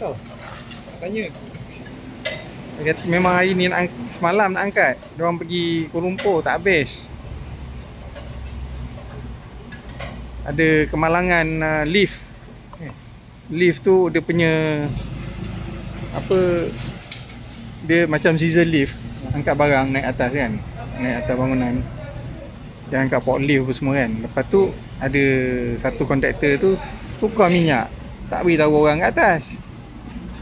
tau. Tanya. Dia kata memang hari ni semalam nak angkat. Diorang pergi Kuala Lumpur tak habis. Ada kemalangan lift. Lift tu dia punya apa, dia macam scissor lift, angkat barang naik atas kan, naik atas bangunan. Dia angkat forklift apa semua kan. Lepas tu ada satu kontraktor tu tukar minyak, tak beritahu orang kat atas.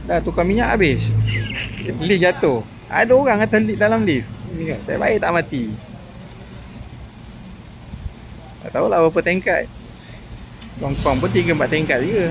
Dah tukar minyak habis, lift jatuh. Ada orang atas dalam lift ni kan. Saya baik tak mati. Tak tahulah berapa tingkat. Kong-kong pun 3-4 tingkat je.